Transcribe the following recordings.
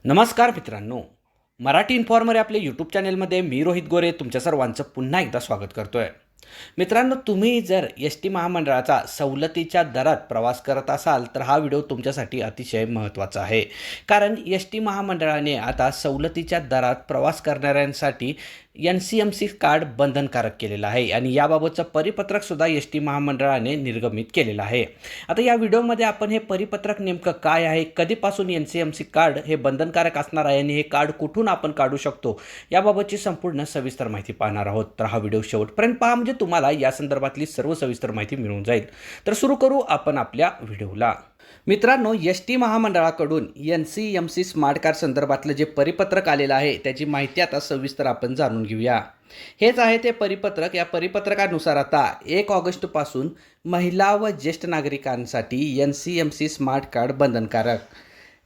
नमस्कार मित्रांनो, मराठी इन्फॉर्मर आपले यूट्यूब चॅनलमध्ये मी रोहित गोरे तुमच्या सर्वांचं पुन्हा एकदा स्वागत करतो आहे. मित्रांनो, तुम्ही जर एस टी महामंडळाचा सवलतीच्या दरात प्रवास करत असाल तर हा व्हिडिओ तुमच्यासाठी अतिशय महत्त्वाचा आहे. कारण एस टी महामंडळाने आता सवलतीच्या दरात प्रवास करणाऱ्यांसाठी NCMC कार्ड बंधनकारक केलेलं आहे आणि याबाबतचं परिपत्रकसुद्धा एस टी महामंडळाने निर्गमित केलेलं आहे. आता या व्हिडिओमध्ये आपण हे परिपत्रक नेमकं काय आहे, कधीपासून NCMC कार्ड हे बंधनकारक असणार आहे आणि हे कार्ड कुठून आपण काढू शकतो याबाबतची संपूर्ण सविस्तर माहिती पाहणार आहोत. तर हा व्हिडिओ शेवटपर्यंत पहा, म्हणजे तुम्हाला या संदर्भातली सर्व सविस्तर माहिती मिळून जाईल. तर सुरू करू आपण आपल्या व्हिडिओला. मित्रांनो, एस टी महामंडळाकडून NCMC स्मार्ट कार्ड संदर्भातलं जे परिपत्रक आलेलं आहे त्याची माहिती आता सविस्तर आपण जाणून घेऊया. हेच आहे ते परिपत्रक. या परिपत्रकानुसार आता 1 ऑगस्टपासून महिला व ज्येष्ठ नागरिकांसाठी NCMC स्मार्ट कार्ड बंधनकारक.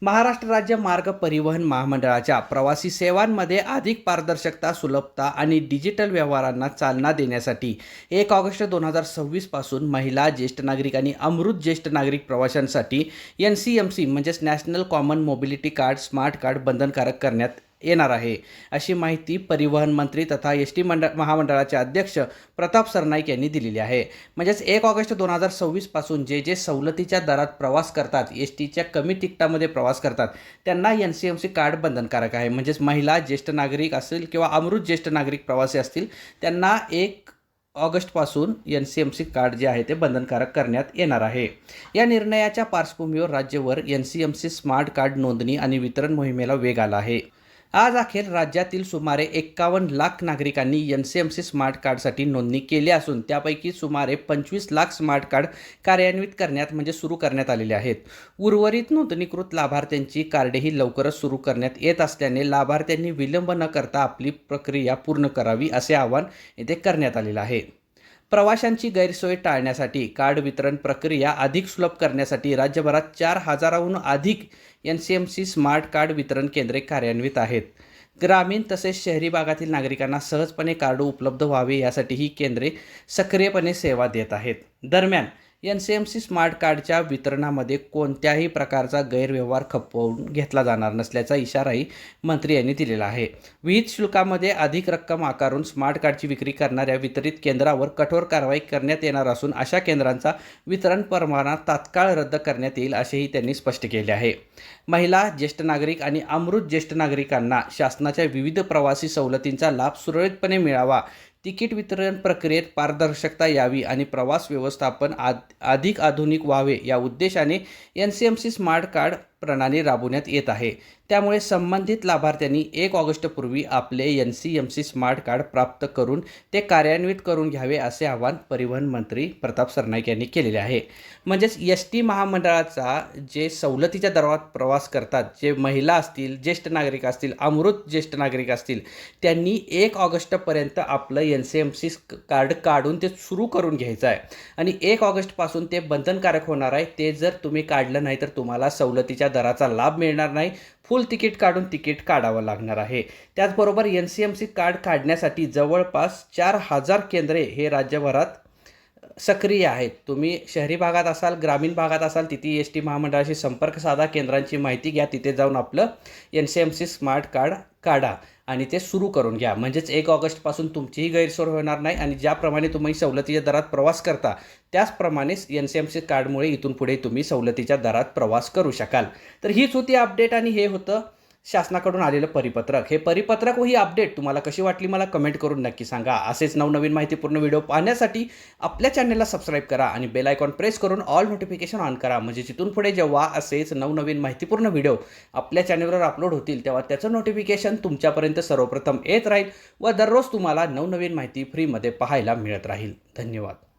महाराष्ट्र राज्य मार्ग परिवहन महामंडळाच्या प्रवासी सेवांमध्ये अधिक पारदर्शकता, सुलभता आणि डिजिटल व्यवहारांना चालना देण्यासाठी 1 ऑगस्ट 2026 पासून महिला, ज्येष्ठ नागरिक आणि अमृत ज्येष्ठ नागरिक प्रवाशांसाठी NCMC म्हणजेच national common mobility card smart card बंधनकारक करण्यात येणार आहे, अशी माहिती परिवहन मंत्री तथा एस टी महामंडळाचे अध्यक्ष प्रताप सरनाईक यांनी दिलेली आहे. म्हणजेच 1 ऑगस्ट 2026 पासून जे सवलतीच्या दरात प्रवास करतात, एस टीच्या कमी तिकिटामध्ये प्रवास करतात, त्यांना NCMC कार्ड बंधनकारक आहे. म्हणजेच महिला, ज्येष्ठ नागरिक असेल किंवा अमृत ज्येष्ठ नागरिक प्रवासी असतील त्यांना 1 ऑगस्टपासून NCMC कार्ड जे आहे ते बंधनकारक करण्यात येणार आहे. या निर्णयाच्या पार्श्वभूमीवर राज्यभर NCMC स्मार्ट कार्ड नोंदणी आणि वितरण मोहिमेला वेग आला आहे. आज अखेर राज्यातील सुमारे 51 लाख नागरिकांनी NCMC स्मार्ट कार्डसाठी नोंदणी केली असून त्यापैकी सुमारे 25 लाख स्मार्ट कार्ड कार्यान्वित करण्यात म्हणजे सुरू करण्यात आलेले आहेत. उर्वरित नोंदणीकृत लाभार्थ्यांची कार्डेही लवकरच सुरू करण्यात येत असल्याने लाभार्थ्यांनी विलंब न करता आपली प्रक्रिया पूर्ण करावी असे आवाहन येथे करण्यात आलेलं आहे. प्रवाशांची गैरसोय टाळण्यासाठी कार्ड वितरण प्रक्रिया अधिक सुलभ करण्यासाठी राज्यभरात 4,000हून अधिक NCMC स्मार्ट कार्ड वितरण केंद्रे कार्यान्वित आहेत. ग्रामीण तसेच शहरी भागातील नागरिकांना सहजपणे कार्ड उपलब्ध व्हावे यासाठी ही केंद्रे सक्रियपणे सेवा देत आहेत. दरम्यान NCMC स्मार्ट कार्डच्या वितरणामध्ये कोणत्याही प्रकारचा गैरव्यवहार खपवून घेतला जाणार नसल्याचा इशाराही मंत्री यांनी दिलेला आहे. विहित शुल्कामध्ये अधिक रक्कम आकारून स्मार्ट कार्डची विक्री करणाऱ्या वितरित केंद्रावर कठोर कारवाई करण्यात येणार असून अशा केंद्रांचा वितरण परवाना तात्काळ रद्द करण्यात येईल असेही त्यांनी स्पष्ट केले आहे. महिला, ज्येष्ठ नागरिक आणि अमृत ज्येष्ठ नागरिकांना शासनाच्या विविध प्रवासी सवलतींचा लाभ सुरळीतपणे मिळावा, तिकीट वितरण प्रक्रियेत पारदर्शकता यावी आणि प्रवास व्यवस्थापन अधिक आधुनिक व्हावे या उद्देशाने NCMC स्मार्ट कार्ड प्रणाली राबवण्यात येत आहे. त्यामुळे संबंधित लाभार्थ्यांनी 1 ऑगस्टपूर्वी आपले NCMC स्मार्ट कार्ड प्राप्त करून ते कार्यान्वित करून घ्यावे असे आवाहन परिवहन मंत्री प्रताप सरनाईक यांनी केलेले आहे. म्हणजेच एस टी महामंडळाचा जे सवलतीच्या दरात प्रवास करतात, जे महिला असतील, ज्येष्ठ नागरिक असतील, अमृत ज्येष्ठ नागरिक असतील, त्यांनी 1 ऑगस्टपर्यंत आपलं NCMC कार्ड काढून ते सुरू करून घ्यायचं आहे आणि 1 ऑगस्टपासून ते बंधनकारक होणार आहे. ते जर तुम्ही काढलं नाही तर तुम्हाला सवलतीच्या दराचा लाभ मिळणार नाही. फुल तिकीट काढून तिकीट काढावं लागणार आहे. त्याचबरोबर NCMC कार्ड काढण्यासाठी जवळपास 4,000 केंद्रे हे राज्यभरात सक्रिय आहेत. तुम्ही शहरी भागात असाल, ग्रामीण भागात असाल, तिथे एस टी महामंडळाशी संपर्क साधा, केंद्रांची माहिती घ्या, तिथे जाऊन आपलं NCMC स्मार्ट कार्ड काढा आणि ते सुरू करून घ्या. म्हणजेच 1 ऑगस्टपासून तुमचीही गैरसोय होणार नाही आणि ज्याप्रमाणे तुम्ही सवलतीच्या दरात प्रवास करता त्याचप्रमाणेच NCMC कार्डमुळे इथून पुढे तुम्ही सवलतीच्या दरात प्रवास करू शकाल. तर हीच होती अपडेट आणि हे होतं शासनाकडून आलेलं परिपत्रक. हे परिपत्रक व ही अपडेट तुम्हाला कशी वाटली मला कमेंट करून नक्की सांगा. असेच नवनवीन माहितीपूर्ण व्हिडिओ पाहण्यासाठी आपल्या चॅनलला सबस्क्राईब करा आणि बेल आयकॉन प्रेस करून ऑल नोटिफिकेशन ऑन करा. म्हणजे तिथून पुढे जेव्हा असेच नवनवीन माहितीपूर्ण व्हिडिओ आपल्या चॅनलवर अपलोड होतील तेव्हा त्याचं नोटिफिकेशन तुमच्यापर्यंत सर्वप्रथम येत राहील व दररोज तुम्हाला नवनवीन माहिती फ्रीमध्ये पाहायला मिळत राहील. धन्यवाद.